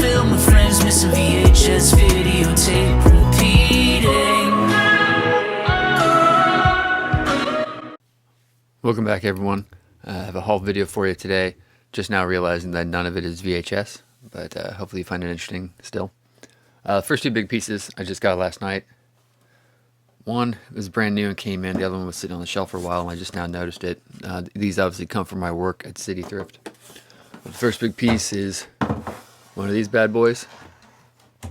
film with friends, missing VHS videotape repeating. Welcome back, everyone. I have a haul video for you today. Just now realizing that none of it is VHS, but hopefully you find it interesting still. First two big pieces I just got last night. One was brand new and came in. The other one was sitting on the shelf for a while, and I just now noticed it. These obviously come from my work at City Thrift. The first big piece is one of these bad boys.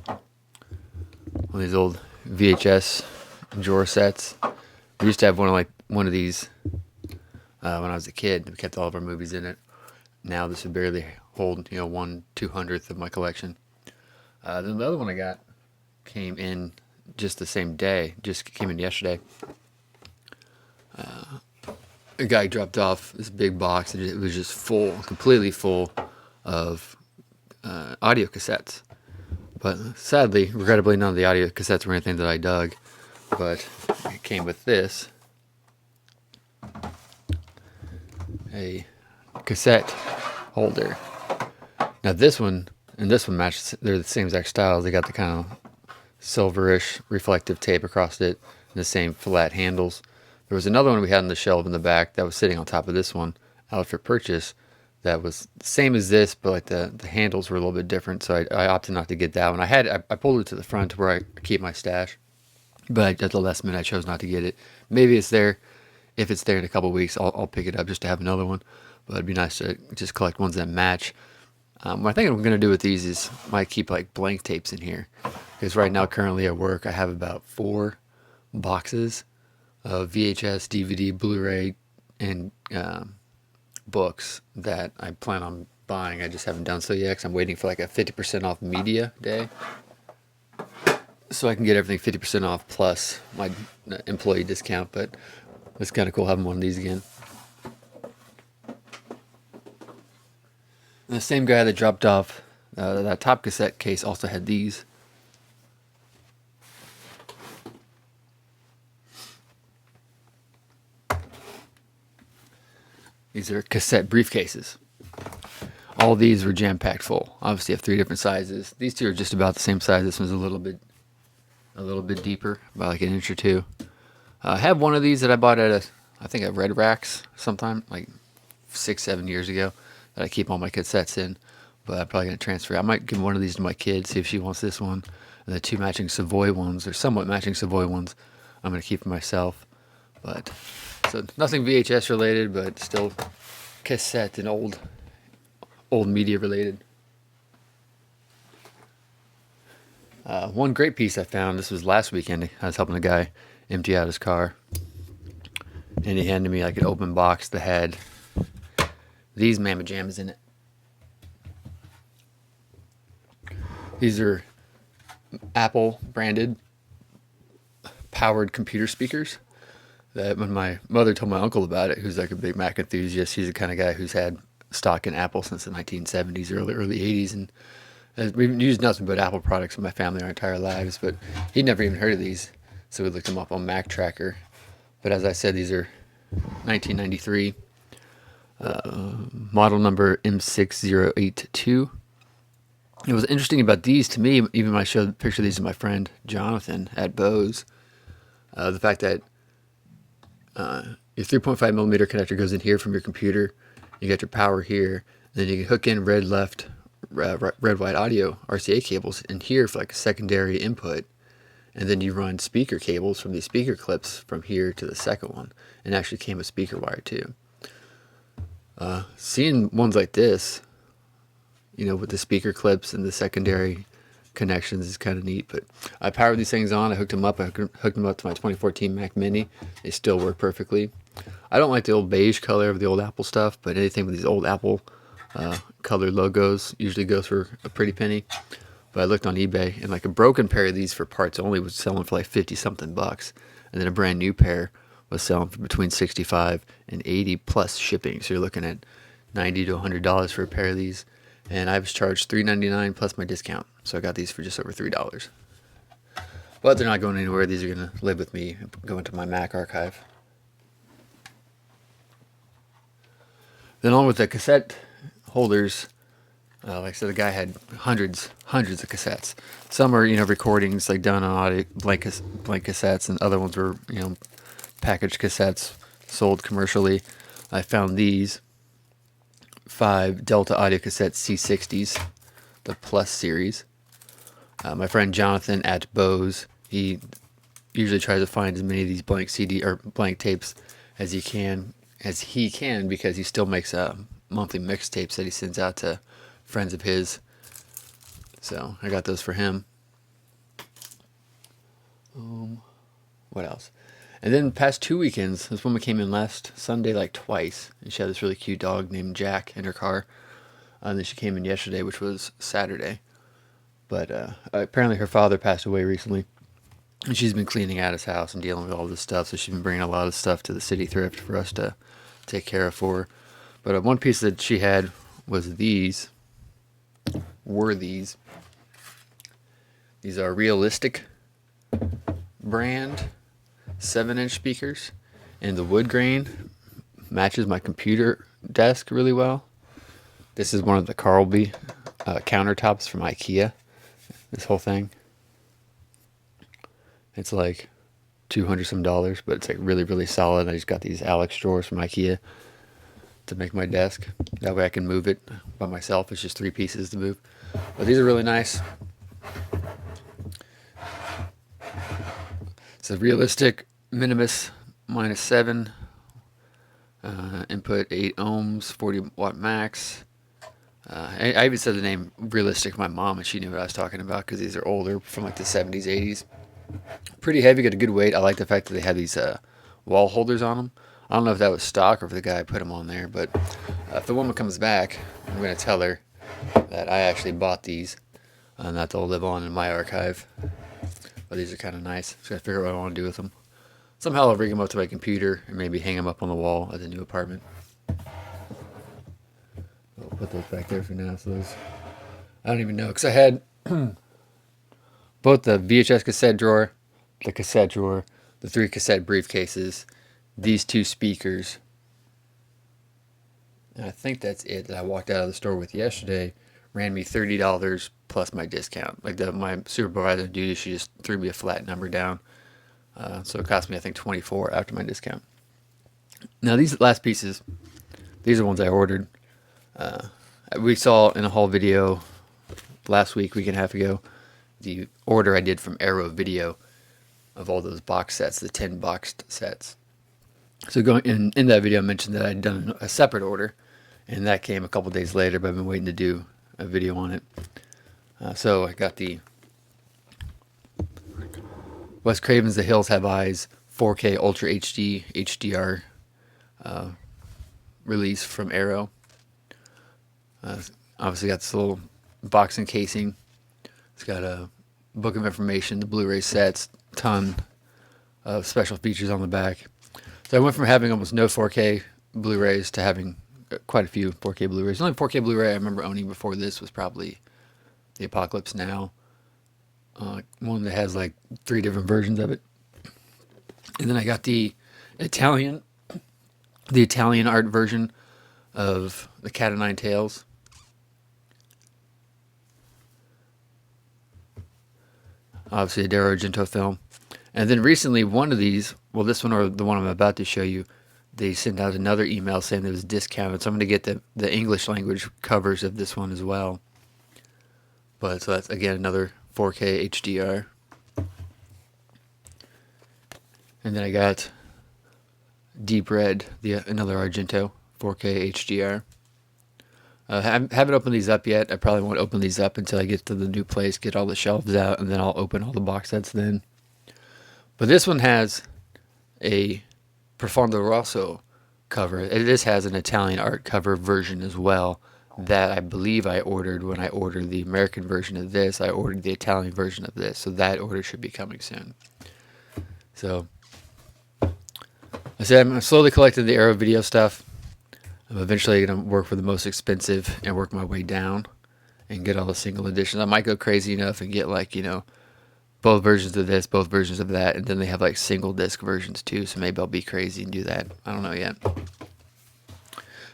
One of these old VHS drawer sets. We used to have one of these when I was a kid. We kept all of our movies in it. Now this would barely hold 1/200th of my collection. Then the other one I got came in just the same day. Just came in yesterday. A guy dropped off this big box, and it was just full, completely full of audio cassettes. But sadly, regrettably, none of the audio cassettes were anything that I dug. But it came with this, a cassette holder. Now this one and this one match. They're the same exact styles. They got the kind of silverish reflective tape across it, and the same flat handles. There was another one we had on the shelf in the back that was sitting on top of this one, out for purchase, that was the same as this, but like the handles were a little bit different, so I opted not to get that one. I pulled it to the front to where I keep my stash, but at the last minute I chose not to get it. Maybe it's there. If it's there in a couple weeks, I'll pick it up just to have another one, but it'd be nice to just collect ones that match. What I think I'm going to do with these is might keep like blank tapes in here, because right now currently at work I have about 4 boxes of VHS, DVD, Blu-ray, and books that I plan on buying. I just haven't done so yet because I'm waiting for like a 50% off media day, so I can get everything 50% off plus my employee discount. But it's kind of cool having one of these again. The same guy that dropped off that top cassette case also had these. These are cassette briefcases. All these were jam-packed full. Obviously, I have 3 different sizes. These 2 are just about the same size. This one's a little bit deeper, about like an inch or 2. I have one of these that I bought at I think at Red Racks sometime, like 6-7 years ago, that I keep all my cassettes in. But I'm probably gonna transfer. I might give one of these to my kid, see if she wants this one, and the 2 matching Savoy ones, or somewhat matching Savoy ones, I'm gonna keep for myself. But so nothing VHS related, but still cassette and old media related. One great piece I found, this was last weekend. I was helping a guy empty out his car, and he handed me like an open box that had these Mamma Jammas in it. These are Apple branded powered computer speakers that when my mother told my uncle about it, who's like a big Mac enthusiast, he's the kind of guy who's had stock in Apple since the 1970s, early 80s, and we've used nothing but Apple products in my family our entire lives, but he'd never even heard of these, so we looked them up on Mac Tracker. But as I said, these are 1993, model number M6082. It was interesting about these to me, even when I showed a picture of these to my friend Jonathan at Bose, the fact that your 3.5 millimeter connector goes in here from your computer. You got your power here, and then you can hook in red white audio RCA cables in here for like a secondary input, and then you run speaker cables from these speaker clips from here to the second one, and actually came with speaker wire too. Seeing ones like this, with the speaker clips and the secondary connections is kind of neat. But I powered these things on. I hooked them up. I hooked them up to my 2014 Mac Mini. They still work perfectly. I don't like the old beige color of the old Apple stuff, but anything with these old Apple colored logos usually goes for a pretty penny. But I looked on eBay, and like a broken pair of these for parts only was selling for like 50 something bucks, and then a brand new pair was selling for between 65 and 80 plus shipping. So you're looking at $90 to $100 for a pair of these. And I was charged $3.99 plus my discount, so I got these for just over $3. But they're not going anywhere. These are going to live with me and go into my Mac archive. Then on with the cassette holders, Like I said, the guy had hundreds of cassettes. Some are, recordings like done on audio, blank cassettes, and other ones were, packaged cassettes sold commercially. I found these 5 Delta audio cassette C60s, the Plus series. My friend Jonathan at Bose, he usually tries to find as many of these blank CD or blank tapes as he can, because he still makes monthly mixtapes that he sends out to friends of his. So I got those for him. What else? And then past 2 weekends, this woman came in last Sunday like twice, and she had this really cute dog named Jack in her car. And then she came in yesterday, which was Saturday. But apparently her father passed away recently, and she's been cleaning out his house and dealing with all this stuff. So she's been bringing a lot of stuff to the City Thrift for us to take care of for her. But one piece that she had was these. These are Realistic brand 7-inch speakers, and the wood grain matches my computer desk really well. This is one of the Carlby countertops from IKEA. This whole thing, it's like $200 some, but it's like really solid. I just got these Alex drawers from IKEA to make my desk. That way I can move it by myself. It's just 3 pieces to move. But these are really nice. It's a Realistic Minimus -7. Input 8 ohms, 40 watt max. I even said the name Realistic to my mom, and she knew what I was talking about, because these are older, from like the 70s, 80s. Pretty heavy, got a good weight. I like the fact that they have these wall holders on them. I don't know if that was stock or if the guy put them on there, but if the woman comes back, I'm going to tell her that I actually bought these, and that they'll live on in my archive. But these are kind of nice. Just got to figure out what I want to do with them. Somehow I'll rig them up to my computer and maybe hang them up on the wall at the new apartment. I'll put those back there for now. So those, I don't even know, because I had both the VHS cassette drawer, the cassette drawer, the 3 cassette briefcases, these 2 speakers. And I think that's it that I walked out of the store with yesterday. Ran me $30 plus my discount. Like my supervisor on duty, she just threw me a flat number down. So it cost me, I think, $24 after my discount. Now these last pieces, these are ones I ordered. We saw in a haul video last week and a half ago, the order I did from Arrow Video of all those box sets, the 10 boxed sets. So going in that video, I mentioned that I'd done a separate order, and that came a couple days later, but I've been waiting to do a video on it. So I got the Wes Craven's The Hills Have Eyes 4K Ultra HD HDR release from Arrow. Obviously got this little box encasing. It's got a book of information, the Blu-ray sets, ton of special features on the back. So I went from having almost no 4K Blu-rays to having quite a few 4K Blu-rays. The only 4K Blu-ray I remember owning before this was probably The Apocalypse Now. One that has like 3 different versions of it. And then I got the Italian art version of The Cat o' Nine Tails. Obviously a Dario Argento film. And then recently one of these, well, this one or the one I'm about to show you, they sent out another email saying it was discounted. So I'm going to get the English language covers of this one as well. But so that's, again, another 4K HDR. And then I got Deep Red, another Argento 4K HDR. I haven't opened these up yet. I probably won't open these up until I get to the new place, get all the shelves out, and then I'll open all the box sets then. But this one has a Profondo Rosso cover. This has an Italian art cover version as well that I believe I ordered when I ordered the American version of this. I ordered the Italian version of this, so that order should be coming soon. So I said I'm slowly collecting the Arrow Video stuff. I'm eventually going to work for the most expensive and work my way down and get all the single editions. I might go crazy enough and get like, both versions of this, both versions of that, and then they have like single disc versions too, so maybe I'll be crazy and do that. I don't know yet.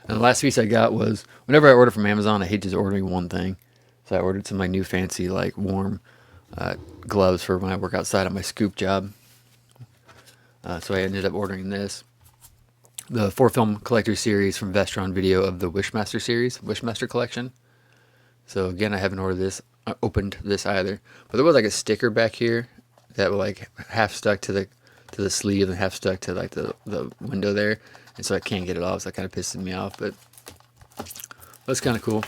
And the last piece I got was, whenever I order from Amazon, I hate just ordering one thing. So I ordered some of my new fancy, like, warm gloves for when I work outside at my scoop job. So I ended up ordering this. The 4-film collector series from Vestron Video of the Wishmaster series, Wishmaster collection. So again, I haven't opened this either. But there was like a sticker back here that was like half stuck to the sleeve and half stuck to like the window there. And so I can't get it off, so that kind of pisses me off. But that's kind of cool.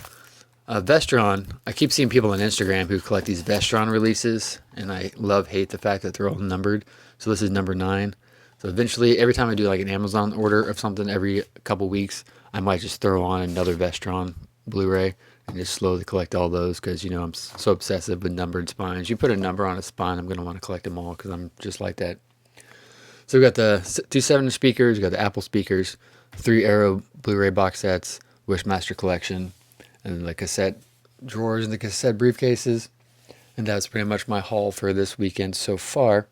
Vestron, I keep seeing people on Instagram who collect these Vestron releases, and I hate the fact that they're all numbered. So this is number 9. So eventually, every time I do like an Amazon order of something every couple weeks, I might just throw on another Vestron Blu-ray and just slowly collect all those because, you know, I'm so obsessive with numbered spines. You put a number on a spine, I'm going to want to collect them all because I'm just like that. So we got the 2 7-inch speakers, we got the Apple speakers, 3 Arrow Blu-ray box sets, Wishmaster collection, and the cassette drawers and the cassette briefcases. And that's pretty much my haul for this weekend so far.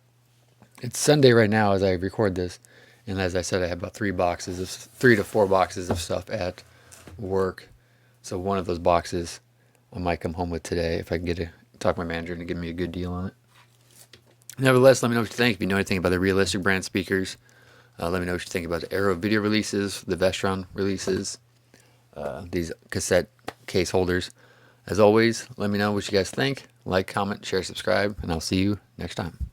It's Sunday right now as I record this, and as I said, I have about 3 to 4 boxes of stuff at work. So one of those boxes I might come home with today if I can talk to my manager and give me a good deal on it. Nevertheless, let me know what you think. If you know anything about the Realistic brand speakers, let me know what you think about the Arrow video releases, the Vestron releases, these cassette case holders. As always, let me know what you guys think. Like, comment, share, subscribe, and I'll see you next time.